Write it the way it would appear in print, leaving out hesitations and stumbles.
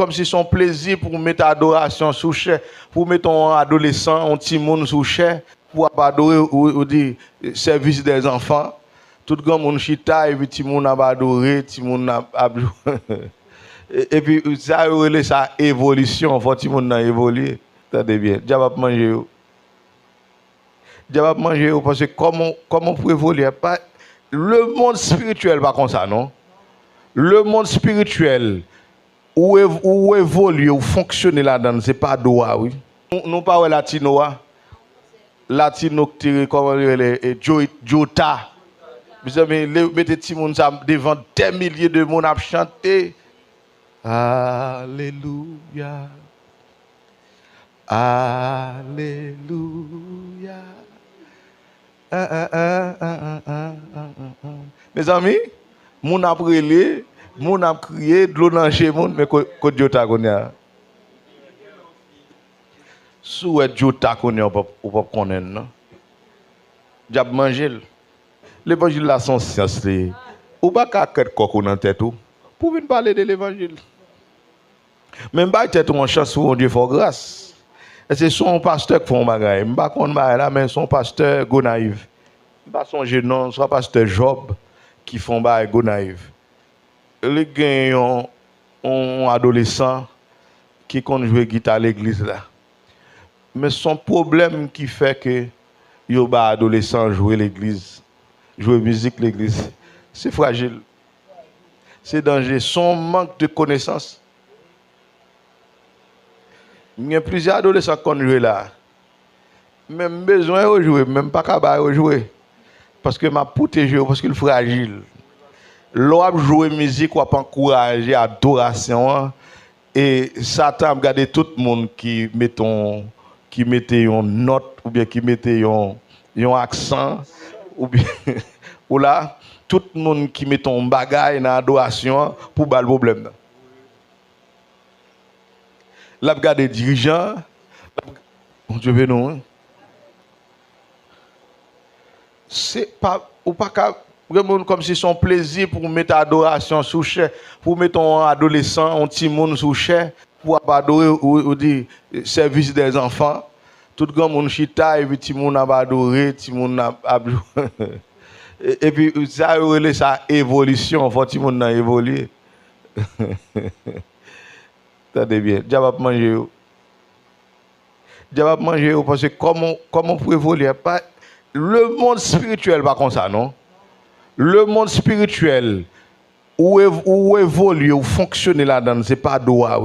comme si son plaisir pour mettre adoration sous chair, pour mettre un adolescent, un petit monde sous chair, pour adorer ou dire service des enfants. Tout le monde chita et puis tout le monde a adoré, tout le monde a et puis ça relève sa évolution, faut tout le monde a évolué. Attendez bien, diable manger. Diable manger parce que comment pour évoluer pas le monde spirituel pas comme ça non. Le monde spirituel où évolue, où fonctionne là-dedans, c'est pas droit, oui. Nous parlons latino, latino qui comment les Jota. Vous avez mettez tout le monde devant des milliers de monde à chanter. Alléluia. Alléluia. Mes amis, mon a brûlé, mon a crié, de l'eau dans chez moun, mais que Dieu t'a connu. Souhait Dieu t'a connu, ou pas connaître, non? Diable manger. L'évangile là, son science. Ou pas qu'à quelque coco dans tête ou. Pour venir parler de l'évangile. Même pas tête ou en chance ou Dieu fait grâce. Et c'est son pasteur qui fait un bagage. Je ne sais pas là, mais son pasteur Gonaïve. Je ne sais pas son non, soit pasteur Job qui font un bagage Gonaïve. Les gars un adolescent qui compte jouer guitare à l'église là. Mais son problème qui fait que yo ba adolescent jouer l'église, jouer musique l'église, c'est fragile. C'est dangereux, son manque de connaissances. Il y a plusieurs adolescents qui ont joué là. Même besoin de jouer, même pas capable de jouer. Parce que m'a protégé, parce qu'il est fragile. L'on jouer musique, on encourager adoration. Et Satan a regardé tout le monde qui mettait une note, ou bien qui mettait un accent, ou bien ou là, tout le monde qui mettait un bagage dans l'adoration pour battre le problème. Là, regardez les dirigeants, bon Dieu veut nous. C'est pas, ou pas comme si son plaisir pour mettre adoration sous chair, pour mettre un adolescent, un petit monde sous chair, pour adorer ou dire service des enfants. Tout le monde chita et puis tout le monde a adoré, tout le monde a et puis ça relève sa évolution, faut tout le monde a évolué. Attendez bien, diable manger. Diable manger parce que comment pour évoluer pas le monde spirituel pas comme ça non. Le monde spirituel où évolue, où fonctionne là-dedans, c'est pas droit, oui.